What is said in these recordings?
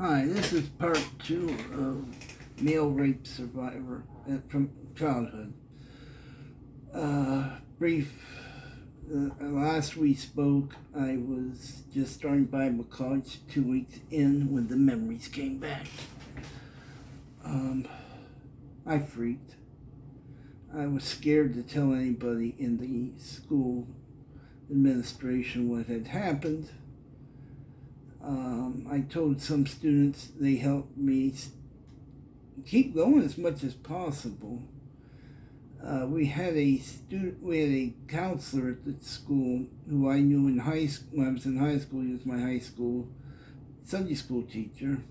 Hi, this is part two of male rape survivor from childhood. Brief. Last we spoke, I was just starting Bible college 2 weeks in when the memories came back. I freaked. I was scared to tell anybody in the school administration what had happened. I told some students, they helped me keep going as much as possible. We had a counselor at the school who I knew in high school. When I was in high school, he was my high school Sunday school teacher.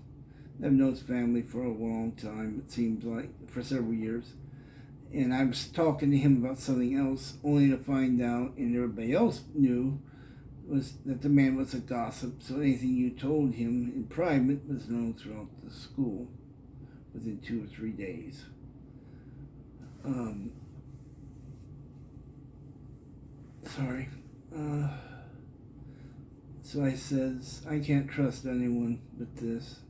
I've known his family for a long time. It seems like for several years. And I was talking to him about something else, only to find out, and everybody else knew, was that the man was a gossip. So anything you told him in private was known throughout the school within 2 or 3 days. Sorry. So I says, I can't trust anyone with this.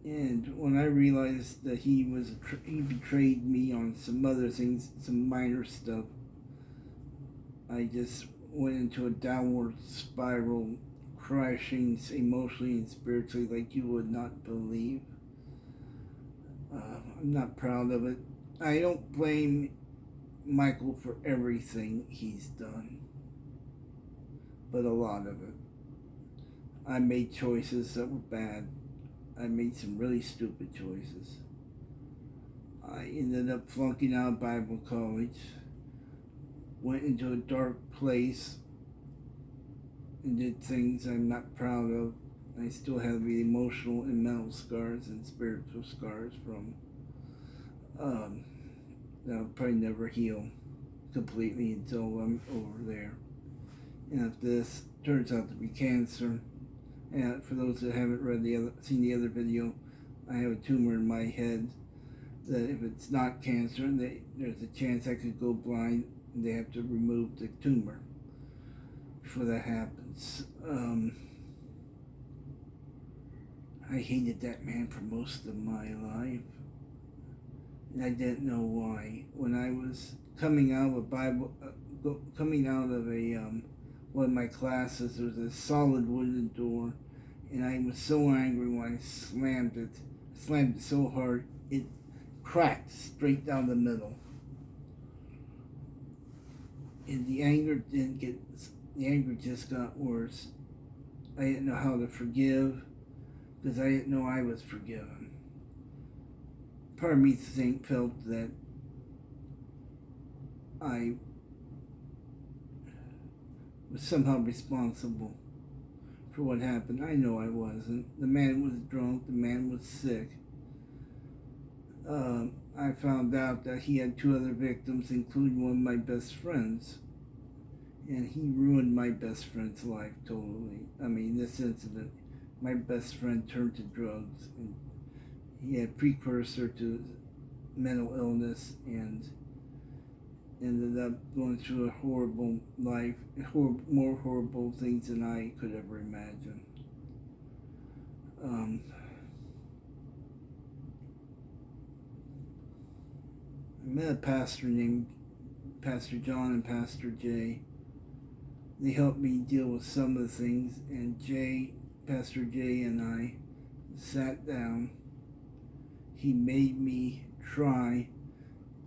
And when I realized that he betrayed me on some other things, some minor stuff, I just went into a downward spiral, crashing emotionally and spiritually like you would not believe. I'm not proud of it. I don't blame Michael for everything he's done, but a lot of it. I made choices that were bad. I made some really stupid choices. I ended up flunking out of Bible college, went into a dark place, and did things I'm not proud of. I still have the emotional and mental scars and spiritual scars from that'll probably never heal completely until I'm over there. And if this turns out to be cancer, and for those that haven't seen the other video, I have a tumor in my head that if it's not cancer, there's a chance I could go blind, and they have to remove the tumor before that happens. I hated that man for most of my life, and I didn't know why. When I was coming out of one of my classes, there was a solid wooden door, and I was so angry when I slammed it. I slammed it so hard it cracked straight down the middle. And the anger just got worse. I didn't know how to forgive because I didn't know I was forgiven. Part of me felt that I was somehow responsible for what happened. I know I wasn't. The man was drunk. The man was sick. I found out that he had 2 other victims, including one of my best friends. And he ruined my best friend's life totally. I mean, this incident, my best friend turned to drugs, and he had precursor to mental illness and ended up going through a horrible life, more horrible things than I could ever imagine. I met a pastor named Pastor John and Pastor Jay. They helped me deal with some of the things, and Pastor Jay and I sat down. He made me try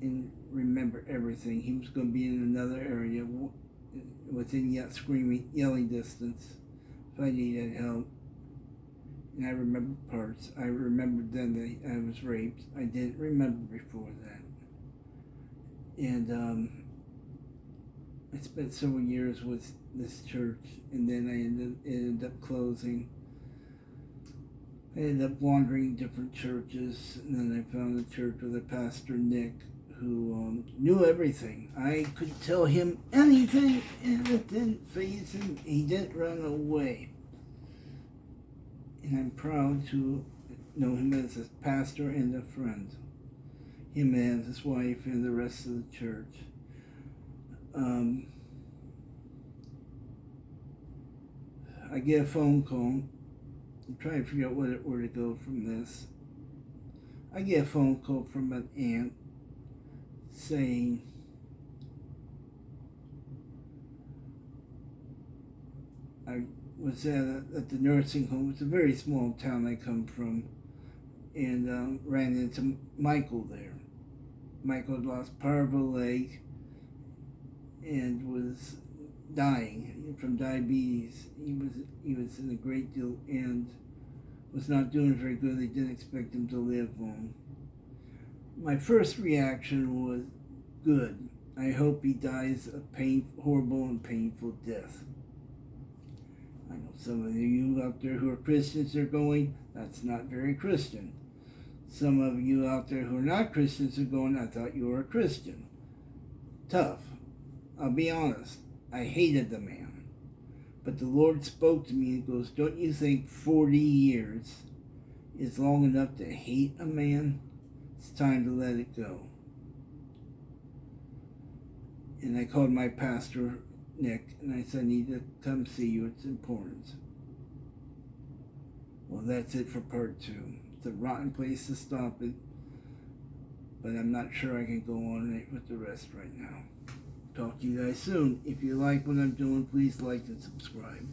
and remember everything. He was going to be in another area within yelling distance if I needed help. And I remember parts. I remembered then that I was raped. I didn't remember before that. And I spent several years with this church, and then it ended up closing. I ended up wandering different churches, and then I found a church with a pastor, Nick, who knew everything. I could tell him anything, and it didn't faze him. He didn't run away. And I'm proud to know him as a pastor and a friend. Him and his wife and the rest of the church. I get a phone call I'm trying to figure out where to go from this. I get a phone call from an aunt saying I was at the nursing home. It's a very small town I come from, and ran into Michael there. Michael had lost part of a leg and was dying from diabetes. He was in a great deal and was not doing very good. They didn't expect him to live long. My first reaction was good. I hope he dies a horrible and painful death. I know some of you out there who are Christians are going, that's not very Christian. Some of you out there who are not Christians are going, I thought you were a Christian. Tough. I'll be honest. I hated the man. But the Lord spoke to me and goes, don't you think 40 years is long enough to hate a man? It's time to let it go. And I called my pastor, Nick, and I said, I need to come see you. It's important. Well, that's it for part 2. It's a rotten place to stop it, but I'm not sure I can go on it with the rest right now. Talk to you guys soon. If you like what I'm doing, please like and subscribe.